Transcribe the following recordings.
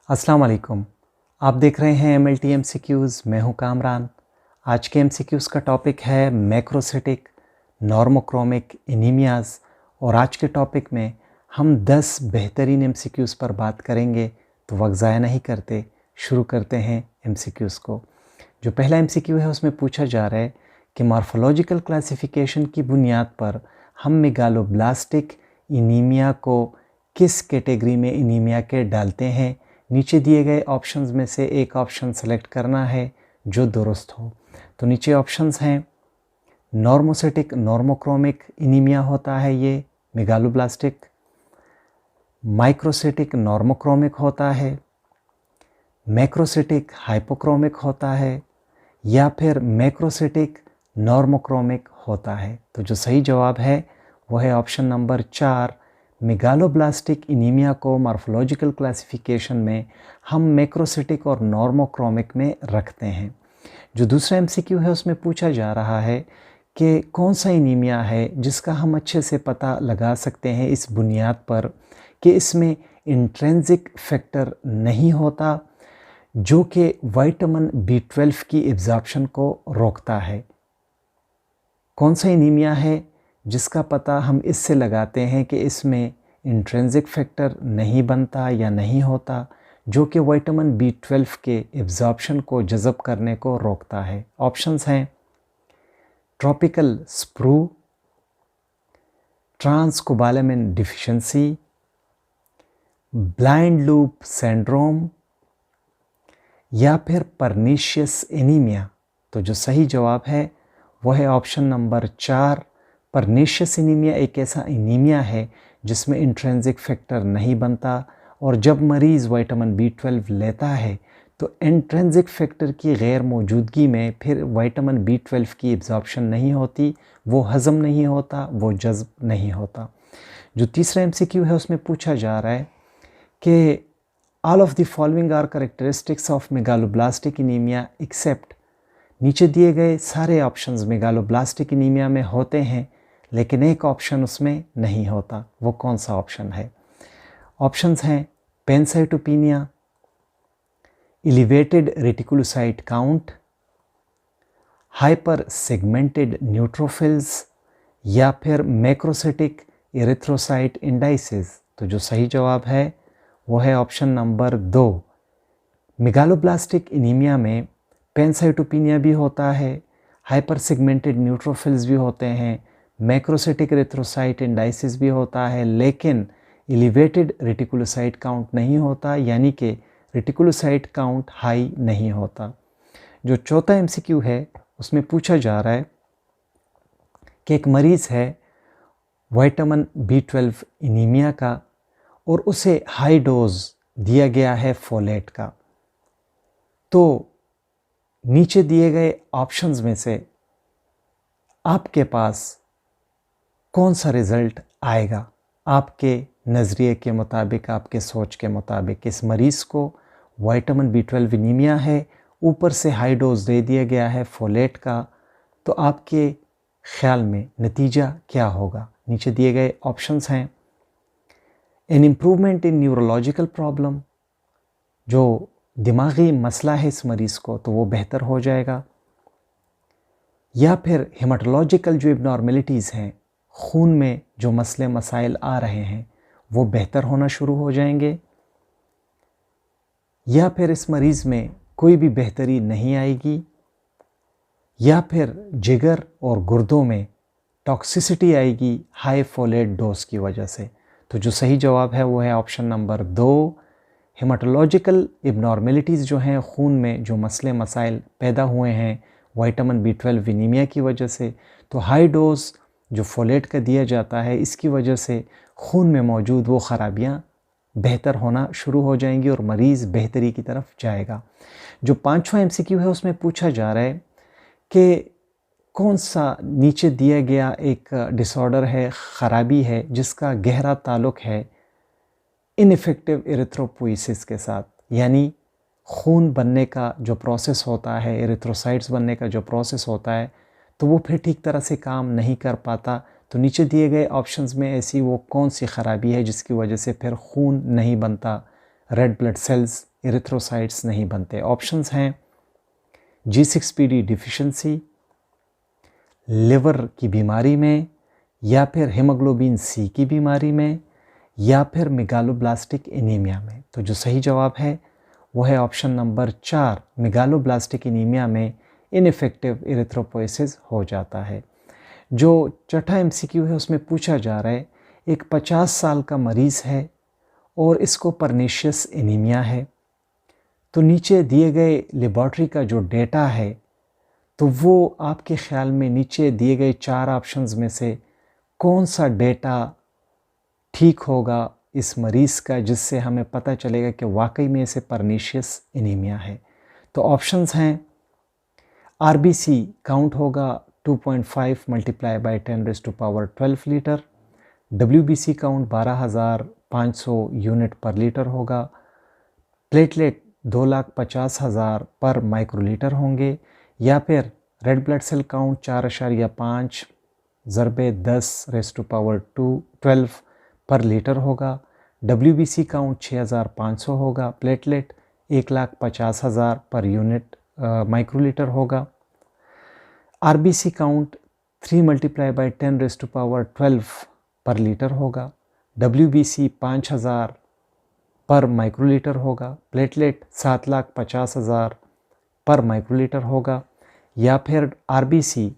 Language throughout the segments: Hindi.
अस्सलाम वालेकुम। आप देख रहे हैं MLT MCQs। मैं हूं कामरान। आज के MCQs का टॉपिक है मैक्रोसिटिक नॉर्मोक्रोमिक एनीमियाज़ और आज के टॉपिक में हम 10 बेहतरीन MCQs पर बात करेंगे। तो वक्त ज़ाया नहीं करते, शुरू करते हैं MCQs को। जो पहला MCQ है उसमें पूछा जा रहा है कि मॉर्फोलॉजिकल क्लासिफिकेशन की बुनियाद पर हम मेगालोब्लास्टिक एनीमिया को किस कैटेगरी में एनीमिया के डालते हैं। नीचे दिए गए ऑप्शंस में से एक ऑप्शन सेलेक्ट करना है जो दुरुस्त हो। तो नीचे ऑप्शंस हैं, नॉर्मोसिटिक नॉर्मोक्रोमिक एनीमिया होता है ये मेगालोब्लास्टिक, माइक्रोसिटिक नॉर्मोक्रोमिक होता है, मैक्रोसिटिक हाइपोक्रोमिक होता है या फिर मैक्रोसिटिक नॉर्मोक्रोमिक होता है। तो जो सही जवाब है वह है ऑप्शन नंबर 4। मेगालोब्लास्टिक एनीमिया को मॉर्फोलॉजिकल क्लासिफिकेशन में हम मैक्रोसिटिक और नॉर्मोक्रोमिक में रखते हैं। जो दूसरा MCQ है उसमें पूछा जा रहा है कि कौन सा एनीमिया है जिसका हम अच्छे से पता लगा सकते हैं इस बुनियाद पर कि इसमें इंट्रिंसिक फैक्टर नहीं होता जो कि विटामिन B12 की एब्जॉर्प्शन को रोकता है। कौन सा एनीमिया है जिसका पता हम इससे लगाते हैं कि इसमें इंट्रिंसिक फैक्टर नहीं बनता या नहीं होता जो कि विटामिन B12 के एब्जॉर्प्शन को जज़ब करने को रोकता है। ऑप्शंस हैं tropical sprue, transcobalamin deficiency, blind loop syndrome या फिर परनीशियस एनीमिया। तो जो सही जवाब है वह है ऑप्शन नंबर 4। परनीशियस एनीमिया एक ऐसा एनीमिया है जिसमें इंट्रिंसिक फैक्टर नहीं बनता और जब मरीज़ विटामिन B12 लेता है तो इंट्रिंसिक फैक्टर की गैर मौजूदगी में फिर विटामिन B12 की एब्जॉर्प्शन नहीं होती, वो हज़म नहीं होता, वो जज़ब नहीं होता। जो तीसरा MCQ है उसमें पूछा जा रहा है कि all of the following are characteristics of megaloblastic anaemia except. नीचे दिए गए सारे ऑप्शंस मेगालोब्लास्टिक एनीमिया में होते हैं लेकिन एक ऑप्शन उसमें नहीं होता। वो कौन सा ऑप्शन है? ऑप्शंस हैं pancytopenia, elevated reticulocyte count, hyper segmented neutrophils या फिर मैक्रोसिटिक एरिथ्रोसाइट इंडाइसिस। तो जो सही जवाब है वो है ऑप्शन नंबर 2। मेगालोब्लास्टिक एनीमिया में पेनसाइटोपिनिया भी होता है, हाइपर सेगमेंटेड न्यूट्रोफिल्स भी होते हैं, मैक्रोसिटिक एरिथ्रोसाइट इंडाइसिस भी होता है लेकिन एलिवेटेड रेटिकुलोसाइट काउंट नहीं होता, यानी कि रेटिकुलोसाइट काउंट हाई नहीं होता। जो चौथा MCQ है उसमें पूछा जा रहा है कि एक मरीज़ है विटामिन B12 एनीमिया का और उसे हाई डोज दिया गया है फोलेट का। तो नीचे दिए गए ऑप्शंस में से आपके पास कौन सा रिज़ल्ट आएगा? आपके नज़रिए के मुताबिक, आपके सोच के मुताबिक इस मरीज़ को विटामिन B12 एनीमिया है, ऊपर से हाई डोज दे दिया गया है फोलेट का, तो आपके ख्याल में नतीजा क्या होगा? नीचे दिए गए ऑप्शंस हैं an improvement in neurological problem, जो दिमागी मसला है इस मरीज़ को तो वो बेहतर हो जाएगा, या फिर हेमाटोलॉजिकल जो एबनॉर्मेलिटीज़ हैं, खून में जो मसले मसाइल आ रहे हैं वो बेहतर होना शुरू हो जाएंगे, या फिर इस मरीज़ में कोई भी बेहतरी नहीं आएगी, या फिर जिगर और गुर्दों में टॉक्सिसिटी आएगी हाई फोलेट डोज की वजह से। तो जो सही जवाब है वो है ऑप्शन नंबर 2। हेमाटोलॉजिकल एबनॉर्मेलिटीज़ जो हैं, खून में जो मसले मसाइल पैदा हुए हैं विटामिन B12 एनीमिया की वजह से, तो हाई डोज जो फोलेट का दिया जाता है इसकी वजह से खून में मौजूद वो ख़राबियाँ बेहतर होना शुरू हो जाएंगी और मरीज़ बेहतरी की तरफ जाएगा। जो पांचवा MCQ है उसमें पूछा जा रहा है कि कौन सा नीचे दिया गया एक डिसऑर्डर है, ख़राबी है जिसका गहरा ताल्लुक़ है इनइफेक्टिव एरिथ्रोपोइसिस के साथ, यानी खून बनने का जो प्रोसेस होता है, एरिथ्रोसाइट्स बनने का जो प्रोसेस होता है, तो वो फिर ठीक तरह से काम नहीं कर पाता। तो नीचे दिए गए ऑप्शंस में ऐसी वो कौन सी ख़राबी है जिसकी वजह से फिर खून नहीं बनता, रेड ब्लड सेल्स इरिथ्रोसाइट्स नहीं बनते। ऑप्शंस हैं G6PD डिफिशिएंसी, लिवर की बीमारी में, या फिर हीमोग्लोबिन सी की बीमारी में, या फिर मेगालोब्लास्टिक एनीमिया में। तो जो सही जवाब है वो है ऑप्शन नंबर 4, मेगालोब्लास्टिक एनीमिया में इनइफेक्टिव इरिथ्रोपोइसिस हो जाता है। जो चौथा MCQ है उसमें पूछा जा रहा है, एक 50 साल का मरीज़ है और इसको परनीशियस एनीमिया है। तो नीचे दिए गए लेबॉर्ट्री का जो डेटा है तो वो आपके ख्याल में नीचे दिए गए 4 ऑप्शंस में से कौन सा डेटा ठीक होगा इस मरीज़ का, जिससे हमें पता चलेगा कि वाकई में इसे परनीशियस एनीमिया है। तो ऑप्शंस हैं RBC काउंट होगा 2.5 multiply by 10⁻12 litre, WBC count 12,500 unit पर लीटर होगा, प्लेटलेट 2,50,000 पर माइक्रोलीटर होंगे, या फिर रेड ब्लड सेल काउंट 4.5 ज़रबे 10⁻12 पर लीटर होगा, WBC काउंट 6,500 होगा, प्लेटलेट 1,50,000 पर यूनिट माइक्रोलीटर होगा, RBC काउंट 3 मल्टीप्लाई बाई 10⁻12 पर लीटर होगा, WBC 5,000 पर माइक्रोलीटर होगा, प्लेटलेट 7,50,000 पर माइक्रोलीटर होगा, या फिर RBC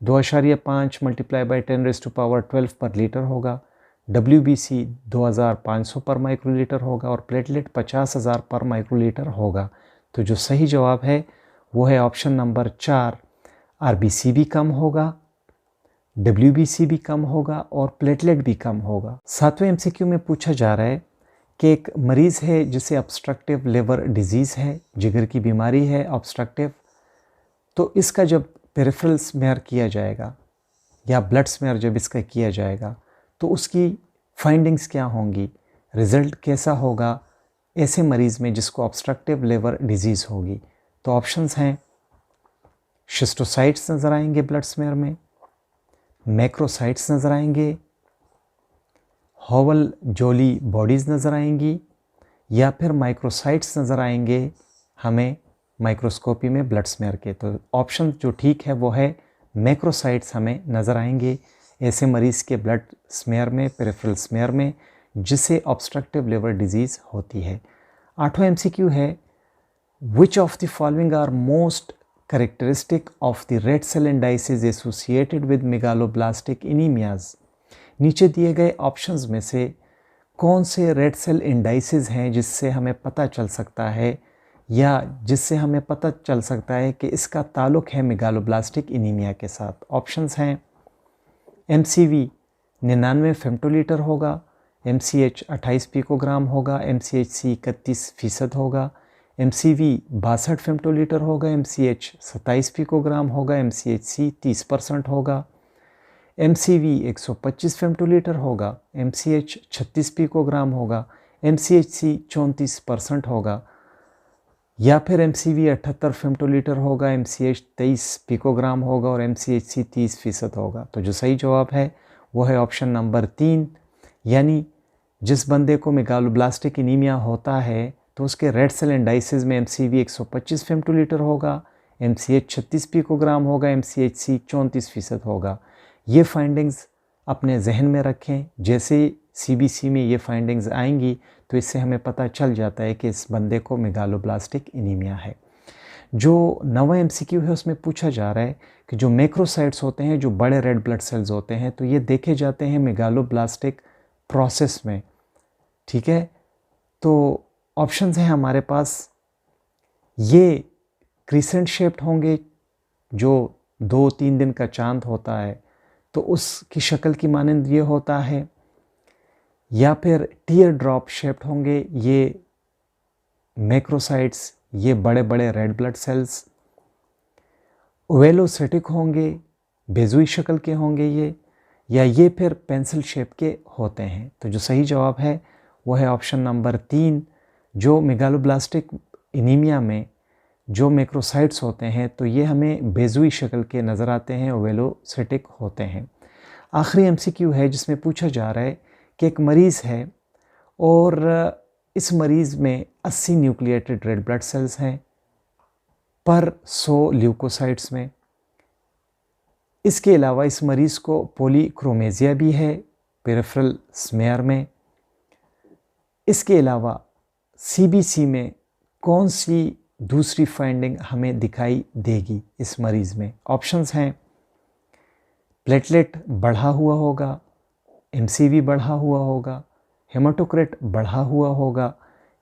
2.5 मल्टीप्लाई बाई 10⁻12 पर लीटर होगा, WBC 2,500 पर माइक्रोलीटर होगा और प्लेटलेट 50,000 पर माइक्रोलीटर होगा। तो जो सही जवाब है वो है ऑप्शन नंबर 4, RBC भी कम होगा, WBC भी कम होगा और प्लेटलेट भी कम होगा। 7वें MCQ में पूछा जा रहा है कि एक मरीज़ है जिसे ऑब्स्ट्रक्टिव लिवर डिजीज़ है, जिगर की बीमारी है ऑब्स्ट्रक्टिव। तो इसका जब पेरिफेरल स्मेयर किया जाएगा या ब्लड स्मेयर जब इसका किया जाएगा तो उसकी फाइंडिंग्स क्या होंगी, रिज़ल्ट कैसा होगा ऐसे मरीज़ में जिसको ऑब्स्ट्रक्टिव लिवर डिजीज़ होगी। तो ऑप्शंस हैं शिस्टोसाइट्स नज़र आएंगे ब्लड स्मेयर में, मैक्रोसाइट्स नज़र आएंगे, हॉवल जोली बॉडीज़ नज़र आएंगी, या फिर माइक्रोसाइट्स नज़र आएंगे हमें माइक्रोस्कोपी में ब्लड स्मेयर के। तो ऑप्शन जो ठीक है वो है मैक्रोसाइट्स हमें नज़र आएंगे ऐसे मरीज़ के ब्लड स्मेयर में, पेरिफेरल स्मेयर में, जिसे ऑब्स्ट्रक्टिव लिवर डिजीज़ होती है। 8वां MCQ है, which of the following are most characteristic of the red cell indices associated with megaloblastic anemias। नीचे दिए गए ऑप्शंस में से कौन से रेड सेल इंडाइसेस हैं जिससे हमें पता चल सकता है या जिससे हमें पता चल सकता है कि इसका ताल्लुक़ है मेगालोब्लास्टिक एनीमिया के साथ। ऑप्शंस हैं MCV 99 फेम्टोलीटर होगा, MCH 28 पिकोग्राम होगा, MCHC 31% होगा, MCV 62 फेम्टोलीटर होगा, MCH 27 पिकोग्राम होगा, MCHC 30% होगा, MCV 125 फेम्टोलीटर होगा, MCH 36 पिकोग्राम होगा, MCHC 34% होगा, या फिर MCV 78 फेम्टोलीटर होगा, MCH 23 पिकोग्राम होगा और MCHC 30% होगा। तो जो सही जवाब है वो है ऑप्शन नंबर 3, यानी जिस बंदे को मेगालोब्लास्टिक एनीमिया होता है तो उसके रेड सेल इंडाइसेस में MCV 125 फेम्टोलीटर होगा, MCH 36 पिकोग्राम होगा, MCHC 34% होगा। ये फाइंडिंग्स अपने जहन में रखें, जैसे CBC में ये फाइंडिंग्स आएंगी तो इससे हमें पता चल जाता है कि इस बंदे को मेगालोब्लास्टिक एनीमिया है। जो 9वां MCQ है उसमें पूछा जा रहा है कि जो मैक्रोसाइट्स होते हैं, जो बड़े रेड ब्लड सेल्स होते हैं, तो ये देखे जाते हैं मेगालोब्लास्टिक प्रोसेस में। ठीक है, तो ऑप्शंस हैं हमारे पास, ये क्रिसेंट शेप्ड होंगे, जो 2-3 दिन का चांद होता है तो उसकी शक्ल की मानंद ये होता है, या फिर टीयर ड्रॉप शेप्ड होंगे ये मैक्रोसाइट्स, ये बड़े बड़े रेड ब्लड सेल्स, ओवेलोसिटिक होंगे, बेजुई शक्ल के होंगे ये, या ये फिर पेंसिल शेप के होते हैं। तो जो सही जवाब है वो है ऑप्शन नंबर 3, जो मेगालोब्लास्टिक एनीमिया में जो मैक्रोसाइट्स होते हैं तो ये हमें बेजुई शक्ल के नज़र आते हैं, ओवेलोसिटिक होते हैं। आखिरी MCQ है जिसमें पूछा जा रहा है कि एक मरीज़ है और इस मरीज़ में 80 न्यूक्लिएटेड रेड ब्लड सेल्स हैं पर 100 ल्यूकोसाइट्स में। इसके अलावा इस मरीज़ को पॉलीक्रोमेजिया भी है पेरिफेरल स्मेयर में। इसके अलावा सीबीसी में कौन सी दूसरी फाइंडिंग हमें दिखाई देगी इस मरीज़ में? ऑप्शंस हैं प्लेटलेट बढ़ा हुआ होगा, एमसीवी बढ़ा हुआ होगा, हेमाटोक्रिट बढ़ा हुआ होगा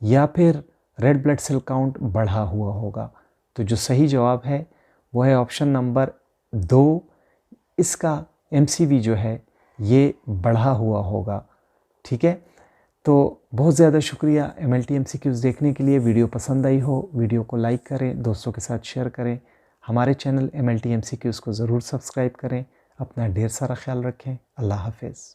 या फिर रेड ब्लड सेल काउंट बढ़ा हुआ होगा। तो जो सही जवाब है वो है ऑप्शन नंबर 2। इसका एमसीवी जो है ये बढ़ा हुआ होगा। ठीक है, तो बहुत ज़्यादा शुक्रिया MLT MCQs देखने के लिए। वीडियो पसंद आई हो वीडियो को लाइक करें, दोस्तों के साथ शेयर करें। हमारे चैनल MLT MCQs को ज़रूर सब्सक्राइब करें। अपना ढेर सारा ख्याल रखें। अल्लाह हाफ़िज़।